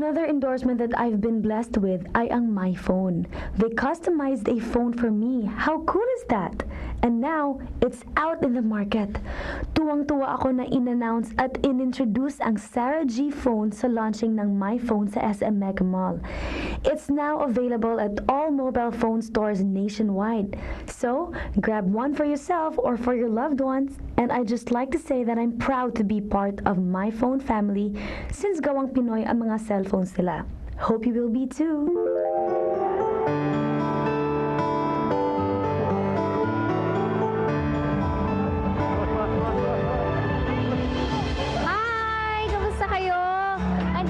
Another endorsement that I've been blessed with ay ang My Phone. They customized a phone for me. How cool is that? And now, it's out in the market. Tuwang-tuwa ako na in-announce at in-introduce ang Sarah G phone sa launching ng My Phone sa SM Mega Mall. It's now available at all mobile phone stores nationwide. So, grab one for yourself or for your loved ones. And I just like to say that I'm proud to be part of My Phone family since gawang Pinoy ang mga cellphones nila. Hope you will be too.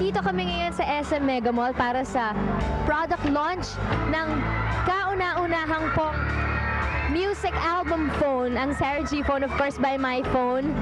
Dito kami ngayon sa SM Mega Mall para sa product launch ng kauna-unahang pong music album phone, ang Sarah G phone, of course, by My Phone.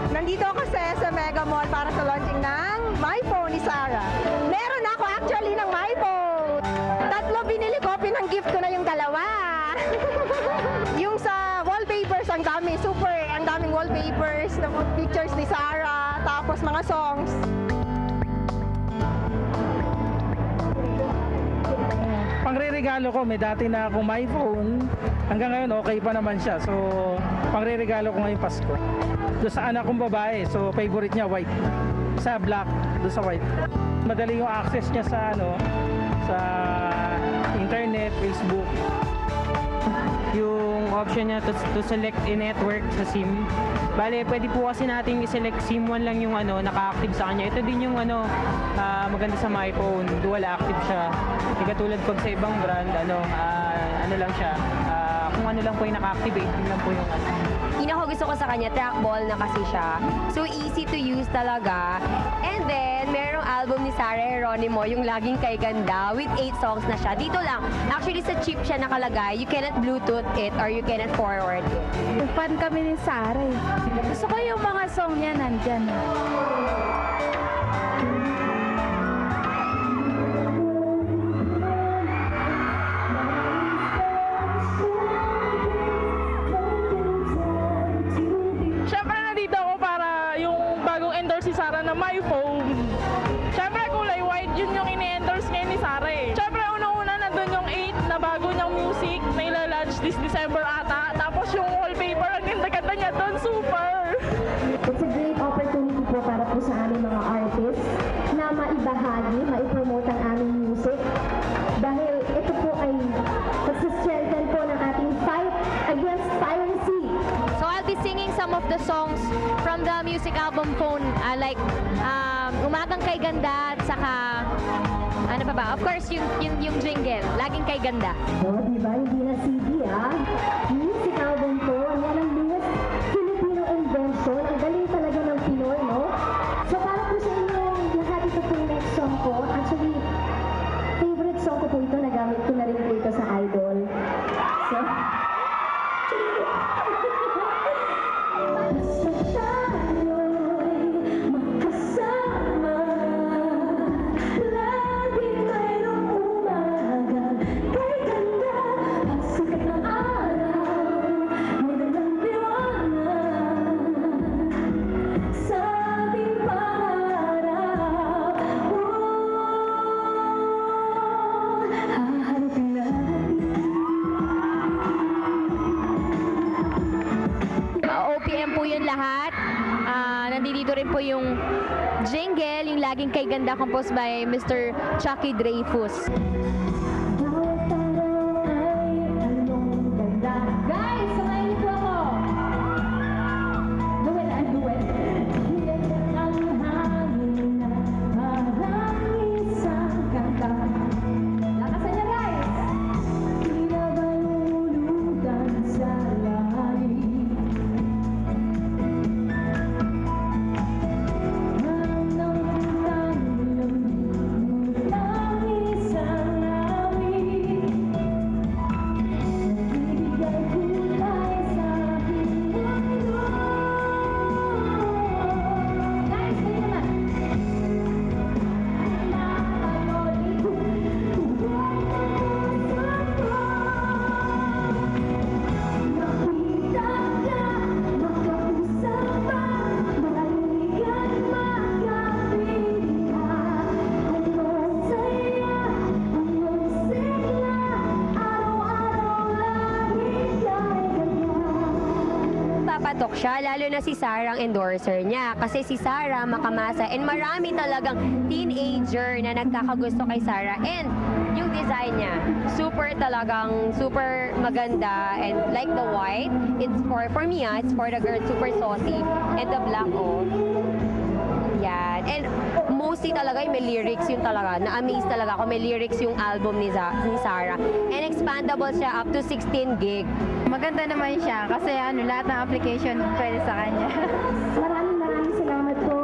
Nandito ako sa SM Mega Mall para sa launching ng My Phone ni Sarah. Meron ako actually ng My Phone. Tatlo binili ko, pinang-gift ko na yung dalawa. Yung sa wallpapers, ang dami, super, ang daming wallpapers, pictures ni Sarah, tapos mga songs. Pangre-regalo ko, may dati na akong My Phone. Hanggang ngayon, okay pa naman siya. So, pangre-regalo ko ngayong Pasko. Doon sa anak kong babae, so favorite niya white. Sa black, doon sa white. Madali yung access niya sa sa internet, Facebook. Yung option niya to select a network sa SIM. Bale, pwede po kasi nating i-select SIM 1 lang yung naka-active sa kanya. Ito din yung maganda sa My Phone, dual active siya. Hindi katulad pag sa ibang brand, ano lang siya, kung ano lang po yung naka-activate, yun lang po yung Pinaka gusto ko sa kanya, trackball na kasi siya. So, easy to use talaga. And then, merong album ni Sarah Geronimo, yung Laging Kay Ganda, with 8 songs na siya. Dito lang, actually sa chip siya nakalagay. You cannot Bluetooth it or you cannot forward it. Fan kami ni Sarah. Gusto ko yung mga song niya nandyan. Si Sarah na My Phone. Siyempre kulay white, yun yung ini-endorse ngayon ni Sarah eh. Siyempre unang-una nandun yung 8 na bago niyang music na ilalunch this December ata. Tapos yung wallpaper, ang ganda-ganda niya doon, super! It's a great opportunity po para po sa aming mga artists na maibahagi, maipromote ang aming music. Dahil ito po ay pagsistrengthen po ng ating fight against piracy. So I'll be singing some of the songs from the music album Phone, like Umagang Kay Ganda at saka ano pa ba? Of course yung jingle, Laging Kay Ganda. O, diba? Hindi na CD, music album po. Yan ang newest Filipino invention. Ang galing talaga ng Pinoy, no? So para po sa inyong lahat, ito po yung next song ko. Actually, favorite song ko po ito. Nagamit ko na rin po ito sa Idol. So, OPM po yun lahat. Nandito rin po yung jingle, yung Laging Kay Ganda, composed by Mr. Chucky Dreyfus. guys, samayin niyo po ako. Duet. Ang hangin na parang patok siya, lalo na si Sarah ang endorser niya. Kasi si Sarah makamasa and marami talagang teenager na nagkakagusto kay Sarah. And yung design niya, super maganda. And like the white, it's for me, it's for the girl, super saucy. And the black, yan. And mostly talaga may lyrics yun talaga. Na-amaze talaga ako. May lyrics yung album ni Sarah. And expandable siya up to 16 gig. Maganda naman siya kasi lahat ng application pwede sa kanya. Maraming salamat po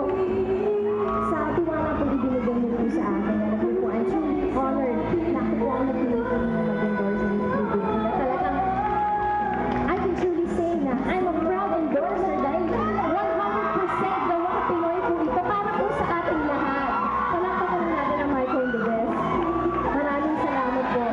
sa tiwala po ibinigay niyo po sa akin. Alam niyo po, I'm truly honored na ako po ang nagpili po ng mag-endorse ng BBB. Na talagang, I can truly say na I'm a proud endorser dahil 100% gawa Pinoy po ito para po sa ating lahat. Palakpakan natin ang MyPhone the Best. Maraming salamat po.